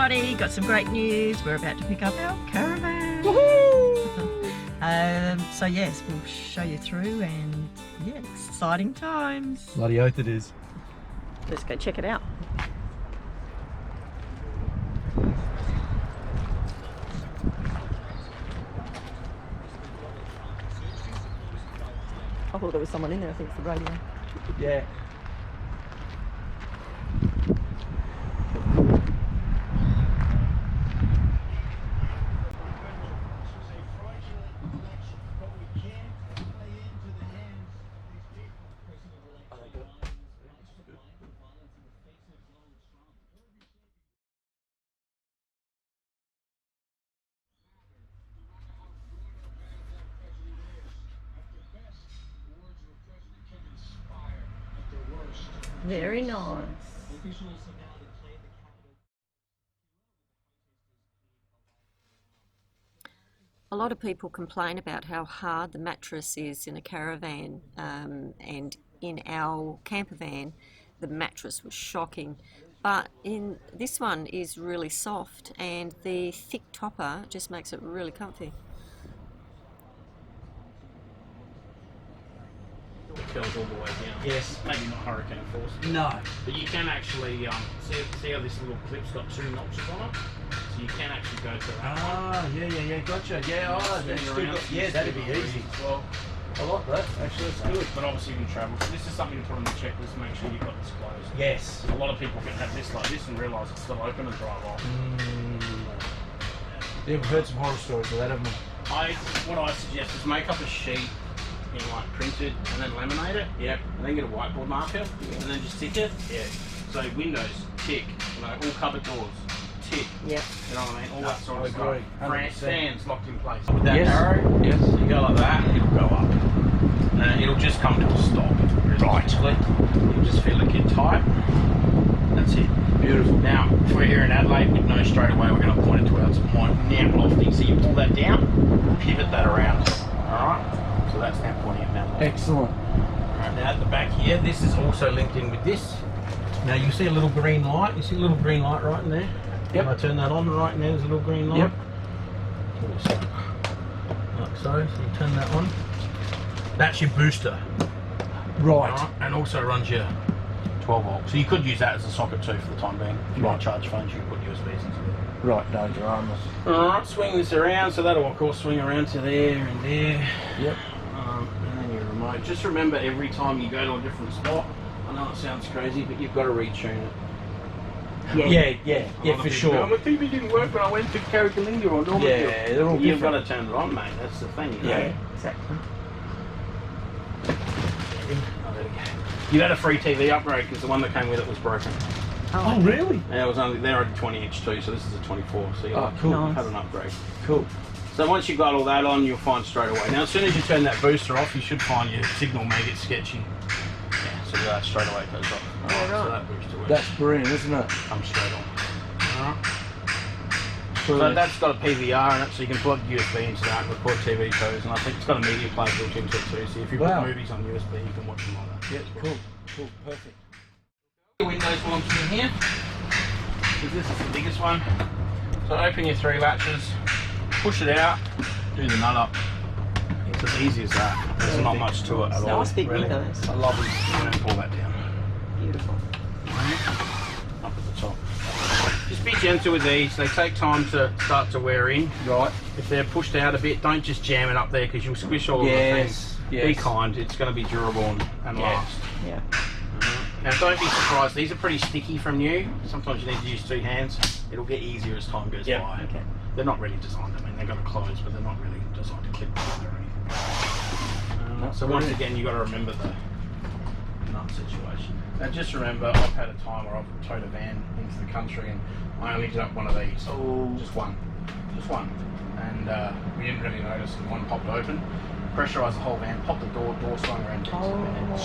everybody, got some great news. We're about to pick up our caravan. So yes, we'll show you through, and yeah, exciting times. Bloody oath it is. Let's go check it out. I thought there was someone in there. I think it's the radio. Yeah. Very nice. A lot of people complain about how hard the mattress is in a caravan, and in our camper van the mattress was shocking, but in this one is really soft, and the thick topper just makes it really comfy. It curls all the way down. Yes. Maybe not hurricane force. No. But you can actually see how this little clip's got 2 notches on it. So you can actually go to that. Ah, yeah, gotcha. Yeah, that's around. good. Yeah, that'd be easy. Well, I like that. Actually, that's good. but obviously you can travel. So this is something to put on the checklist to make sure you've got this closed. Yes. A lot of people can have this like this and realise it's still open and drive off. Yeah, we've heard some horror stories of that, haven't we? What I suggest is make up a sheet in like printed and then laminate it. Yep. And then get a whiteboard marker and then just tick it. Yeah. So windows, tick. All cupboard doors, tick. Yep. You know what I mean? All that sort of agree. stuff. Stands locked in place. With that Yes. arrow, Yes. you go like that, it'll go up. And it'll just come to a stop. Right. You just feel it get tight. That's it. Beautiful. Now, if we're here in Adelaide, we know straight away we're going to point it towards point now lofty. So you pull that down, pivot that around. Alright? So that's now pointing at Mount Lofty. Excellent. Alright, now at the back here, this is also linked in with this. Now you see a little green light. You see a little green light right in there? Yep. When I turn that on, right in there, there's a little green light. Yep. Like so you turn that on. That's your booster. Right. Alright, and also runs your 12 volt. So you could use that as a socket too for the time being. If you want to charge phones, you can put USBs into it. Right, no dramas. Alright, swing this around, so that'll of course swing around to there and there. Yep. And then your remote. Just remember every time you go to a different spot, I know it sounds crazy, but you've got to retune it. Yeah, for sure. My TV didn't work when I went to Carrigalinga or Normanville. Yeah, they're all You've different. got to turn it on, mate. That's the thing. You know? Yeah, exactly. Oh, there we go. You had a free TV upgrade because the one that came with it was broken. Oh, really? Yeah, it was only they're only 20-inch too, so this is a 24. So you cool. Nice. have an upgrade. Cool. So once you've got all that on, you'll find straight away. Now, as soon as you turn that booster off, you should find your signal may get sketchy. Yeah, so that straight away goes off. Yeah, right. So that booster works. That's brilliant, isn't it? Comes straight on. Alright. So Brilliant. that's got a PVR in it, so you can plug USB into that and record TV shows, and I think it's got a media player built into it too, so if you Wow. put movies on USB, you can watch them like that. Yeah, cool, perfect. Windows launch in here, because this is the biggest one. So open your 3 latches, push it out, do the nut up. It's as easy as that. There's not much to it at all. Nice big really. windows. I love it. And pull that down. Beautiful. Up at the top. Just be gentle with these. They take time to start to wear in. Right. If they're pushed out a bit, don't just jam it up there because you'll squish all of the things. Yes. Be kind. It's going to be durable and last. Yeah. Now don't be surprised. These are pretty sticky from new. Sometimes you need to use 2 hands. It'll get easier as time goes by. Okay. They're not really designed. I mean, they're going to close, but they're not really designed to clip together or anything. So once again, you've got to remember the nut situation. Now just remember, I've had a time where I've towed a van into the country and I only did up one of these. Oh. Just one. And we didn't really notice, and one popped open. Pressurised the whole van, popped the door swung around. Oh,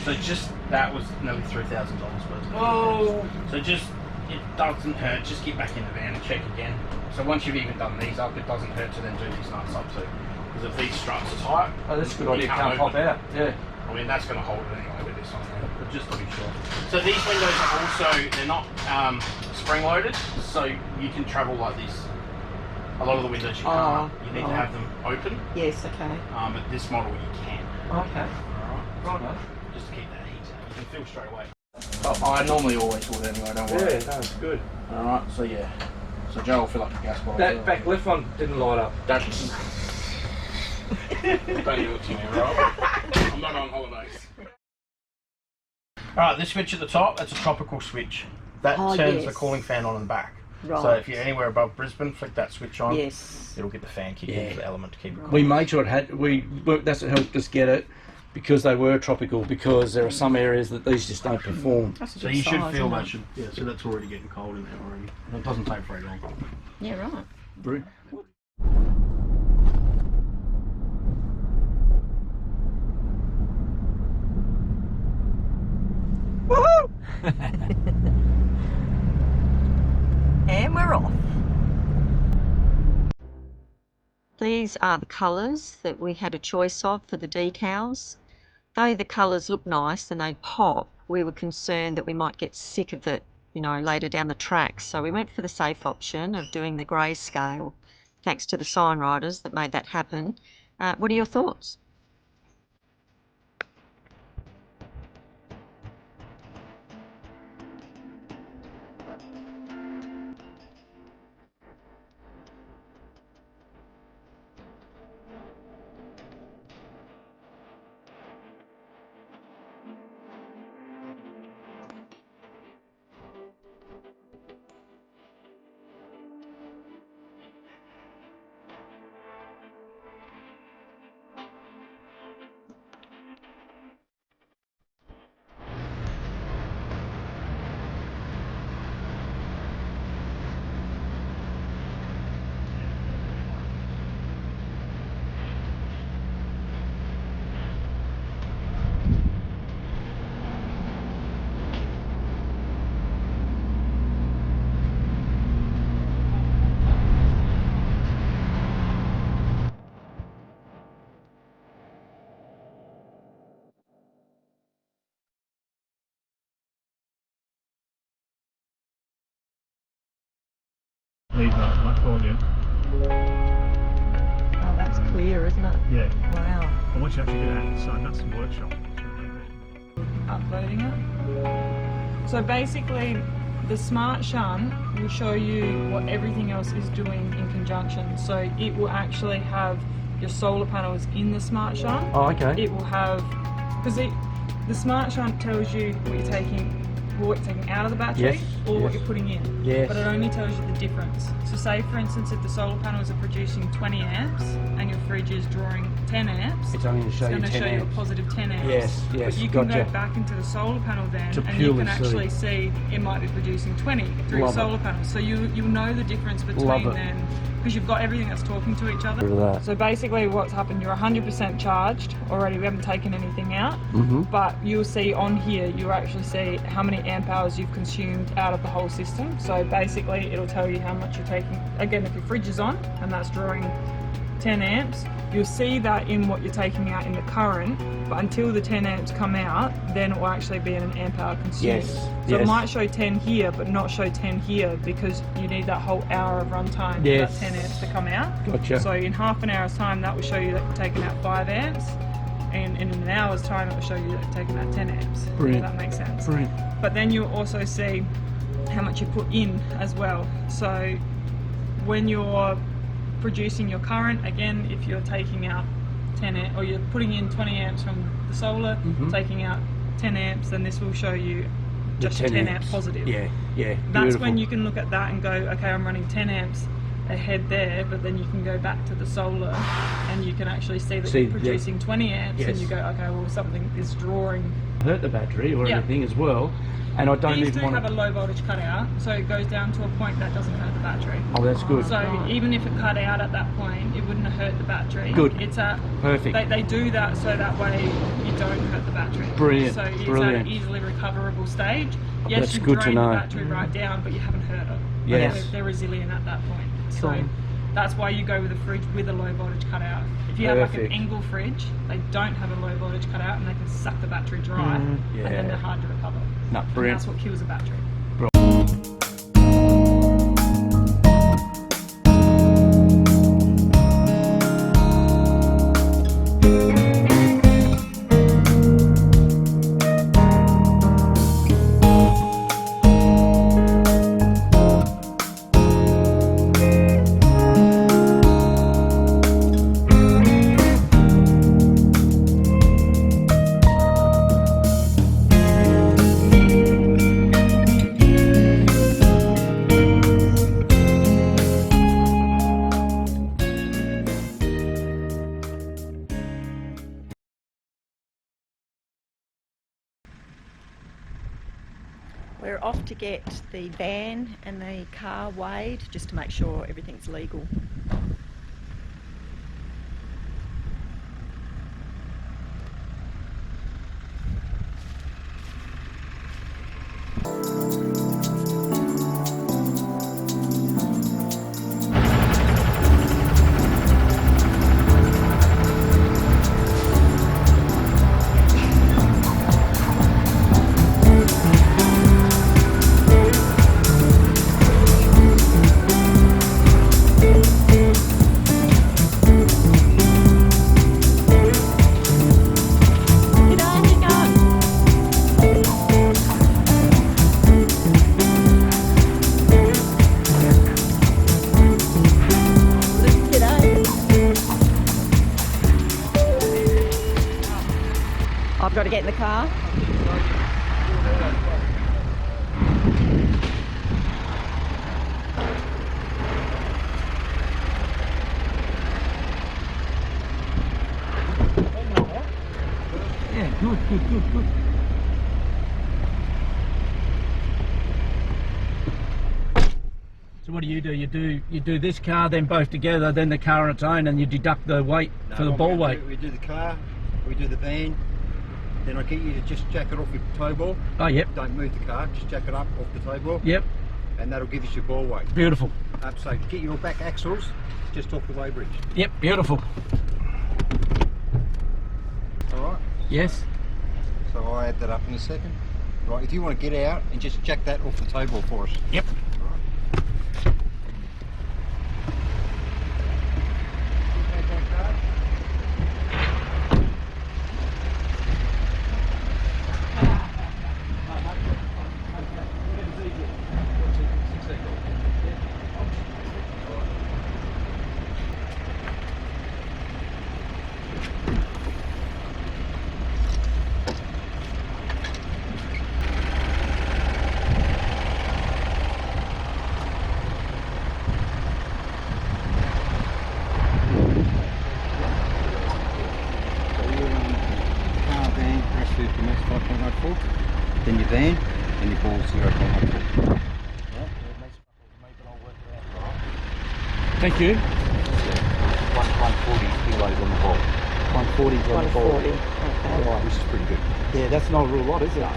So just, that was nearly $3,000 worth. Oh. So just, it doesn't hurt, just get back in the van and check again. So once you've even done these up, it doesn't hurt to then do these nuts up too. Because if these struts are tight, Oh, that's a good idea. you Can't pop open. out. Yeah. I mean, that's going to hold it anyway with this on there, but just to be sure. So these windows are also, they're not spring loaded, so you can travel like this. A lot of the windows you can't. You need to have them open. Yes, okay. But this model you can. Okay. Alright. Right. Just to keep that heat out. You can feel straight away. Oh, I normally always would anyway, don't worry. Yeah, that's good. Alright, so yeah. So Joe will fill up the gas bottle. That back left one didn't light up. Don't do it to me, right? I'm not on holidays. Alright, this switch at the top, that's a tropical switch. That turns the cooling fan on and back. Right. So if you're anywhere above Brisbane, flick that switch on. Yes. It'll get the fan kick into the element to keep it cool. We made sure it had. That's what helped us get it, because they were tropical. Because there are some areas that these just don't perform. So you should feel that should. Yeah. So that's already getting cold in there already. And it doesn't take very long. Yeah, right. Brilliant. And we're off. These are the colours that we had a choice of for the decals. Though the colours look nice and they pop, we were concerned that we might get sick of it, you know, later down the track. So we went for the safe option of doing the grayscale, thanks to the sign writers that made that happen. What are your thoughts? Need that, I call you. Oh, that's clear, isn't it? Yeah. Wow. I want you to actually get out inside, that's the workshop. Uploading it. So basically, the smart shunt will show you what everything else is doing in conjunction. So it will actually have your solar panels in the smart shunt. Oh, okay. It will have, because the smart shunt tells you what you're taking out of the battery or what you're putting in. Yes. But it only tells you the difference. So say for instance, if the solar panels are producing 20 amps and your fridge is drawing 10 amps, It's only going to show you 10 it's going to show you amps. a positive 10 amps. Yes, yes, But you can gotcha. go back into the solar panel then, To and you purely can actually see it might be producing 20 through your Love it. solar panels. So you'll know the difference Love between it. then, because you've got everything that's talking to each other. Look at that. So basically what's happened, you're 100% charged already, we haven't taken anything out, but you'll see on here, you'll actually see how many amp hours you've consumed out of the whole system. So basically it'll tell you how much you're taking. Again, if your fridge is on and that's drawing 10 amps, you'll see that in what you're taking out in the current, but until the 10 amps come out, then it will actually be in an amp hour consumed. Yes, So yes. it might show 10 here, but not show 10 here, because you need that whole hour of runtime Yes. for that 10 amps to come out. Gotcha. So in half an hour's time, that will show you that you're taking out 5 amps, and in an hour's time, it will show you that you're taking out 10 amps. Brilliant. If that makes sense. Brilliant. But then you'll also see how much you put in as well. So when you're producing your current, again, if you're taking out 10 amps, or you're putting in 20 amps from the solar, taking out 10 amps, then this will show you just The a 10 amp positive. Yeah, yeah. That's beautiful. when you can look at that and go, okay, I'm running 10 amps ahead there, but then you can go back to the solar and you can actually see that you're producing 20 amps, Yes. and you go, okay, well, something is drawing. hurt the battery or Yeah. anything as well, and I don't These even do want have a to. low voltage cutout, so it goes down to a point that doesn't hurt the battery. Oh, that's good. So even if it cut out at that point, it wouldn't have hurt the battery. Good. It's at Perfect. They do that so that way you don't hurt the battery. Brilliant, So it's brilliant. at an easily recoverable stage. Yes, That's you've good to drained know. the battery right down, but you haven't hurt it. Yes. They're resilient at that point. Cool. So that's why you go with a fridge with a low voltage cutout. If you have like an Perfect. Engel fridge, they don't have a low voltage cutout and they can suck the battery dry, and then they're hard to recover. No, And brilliant. that's what kills a battery. We're off to get the van and the car weighed just to make sure everything's legal. I've got to get in the car. Yeah, good. So what do? You do this car, then both together, then the car on its own, and you deduct the weight for the ball weight. We do the car, we do the van, then I get you to just jack it off with the tow ball. Oh, yep. Don't move the car, just jack it up off the tow ball. Yep. And that'll give us your ball weight. Beautiful. So get your back axles just off the weigh bridge. Yep, beautiful. Alright, Yes. so I'll add that up in a second. Right, if you want to get out and just jack that off the tow ball for us. Yep. Then your van, and your ball 0.14. Thank you. 140 kilos on the ball. 140 on the ball. 140. Okay. Right, which is pretty good. Yeah, that's not a real lot, is it? No,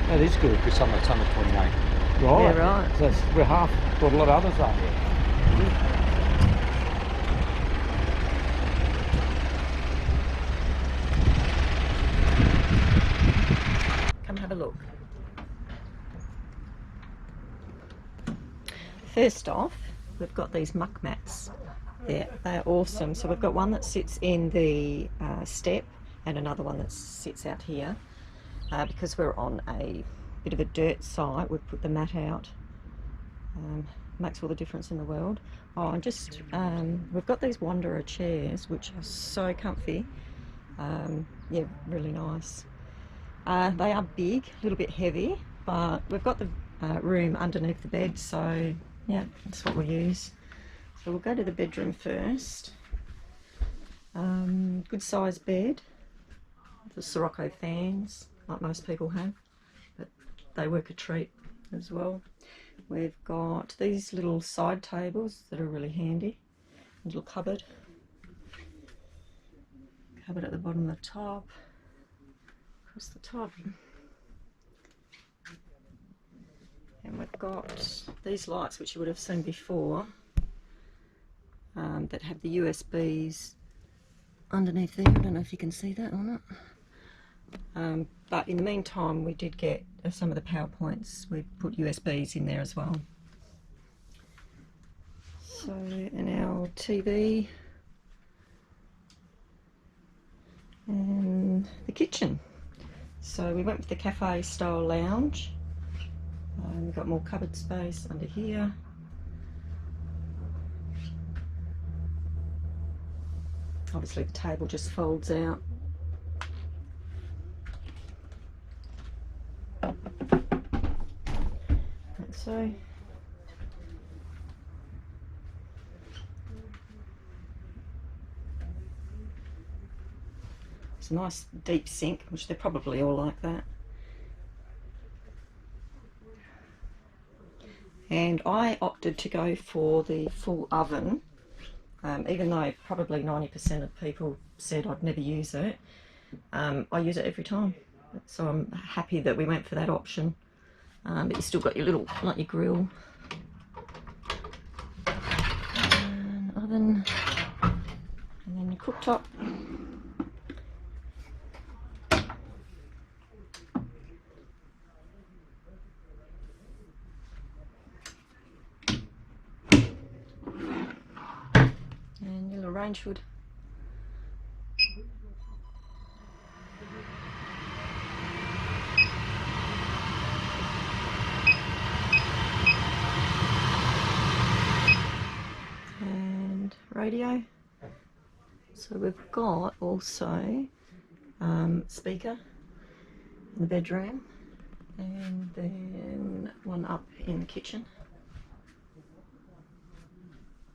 That is good. because some are 28. Right. Yeah, right. So we're half what a lot of others are. Come have a look. First off, we've got these muck mats. They're awesome. So we've got one that sits in the step and another one that sits out here. Because we're on a bit of a dirt site, we've put the mat out. Makes all the difference in the world. Oh, and just we've got these Wanderer chairs which are so comfy. Yeah, really nice. They are big, a little bit heavy, but we've got the room underneath the bed, so yeah, that's what we'll use. So we'll go to the bedroom first. Good sized bed. The Sirocco fans, like most people have, but they work a treat as well. We've got these little side tables that are really handy. A little cupboard. Cupboard at the bottom of the top. Across the top. And we've got these lights which you would have seen before, that have the USBs underneath there. I don't know if you can see that or not. But in the meantime, we did get some of the power points. We put USBs in there as well. So, and our TV and the kitchen. So we went with the cafe style lounge. We've got more cupboard space under here. Obviously the table just folds out. Like so. It's a nice deep sink, which they're probably all like that. And I opted to go for the full oven, even though probably 90% of people said I'd never use it. I use it every time, so I'm happy that we went for that option. But you still got your little, like your grill, and oven, and then your cooktop. And your little range hood. And radio. So we've got also speaker in the bedroom, and then one up in the kitchen.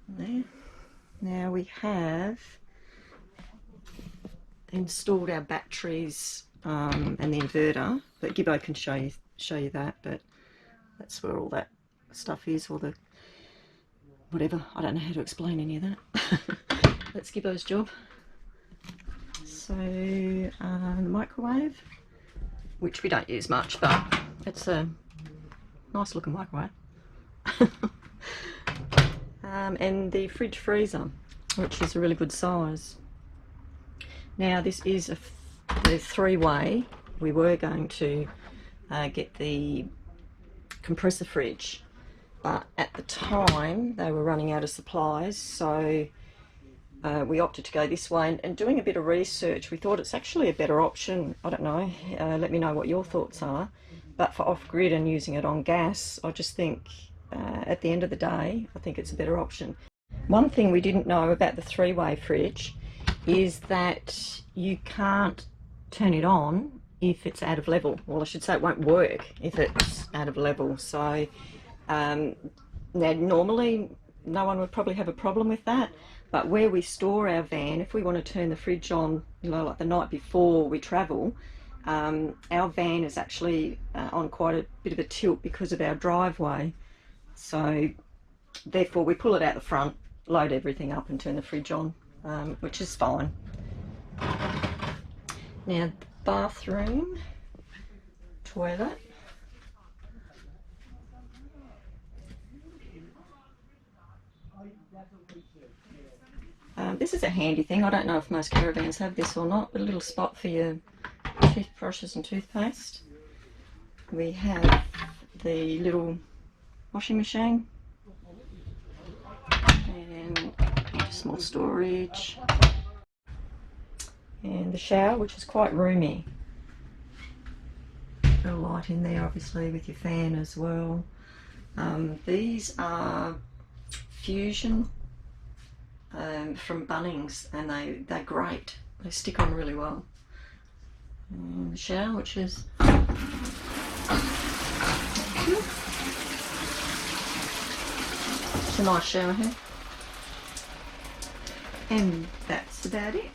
There. Now we have installed our batteries and the inverter, but Gibbo can show you that. But that's where all that stuff is, all the whatever. I don't know how to explain any of that. That's Gibbo's job. So the microwave, which we don't use much, but it's a nice looking microwave. And the fridge freezer, which is a really good size. Now this is the three-way. We were going to get the compressor fridge, but at the time they were running out of supplies, so we opted to go this way. And doing a bit of research, we thought it's actually a better option. I don't know, let me know what your thoughts are, but for off-grid and using it on gas, I just think at the end of the day, I think it's a better option. One thing we didn't know about the three-way fridge is that you can't turn it on if it's out of level. Well, I should say it won't work if it's out of level. So now normally no one would probably have a problem with that, but where we store our van, if we want to turn the fridge on, you know, like the night before we travel, our van is actually on quite a bit of a tilt because of our driveway. So therefore we pull it out the front, load everything up and turn the fridge on, which is fine. Now the bathroom, toilet. This is a handy thing. I don't know if most caravans have this or not, but a little spot for your toothbrushes and toothpaste. We have the little washing machine and small storage, and the shower, which is quite roomy. Got a light in there obviously with your fan as well. These are Fusion from Bunnings, and they're great. They stick on really well. And the shower, which is it's a nice shower head. And that's about it.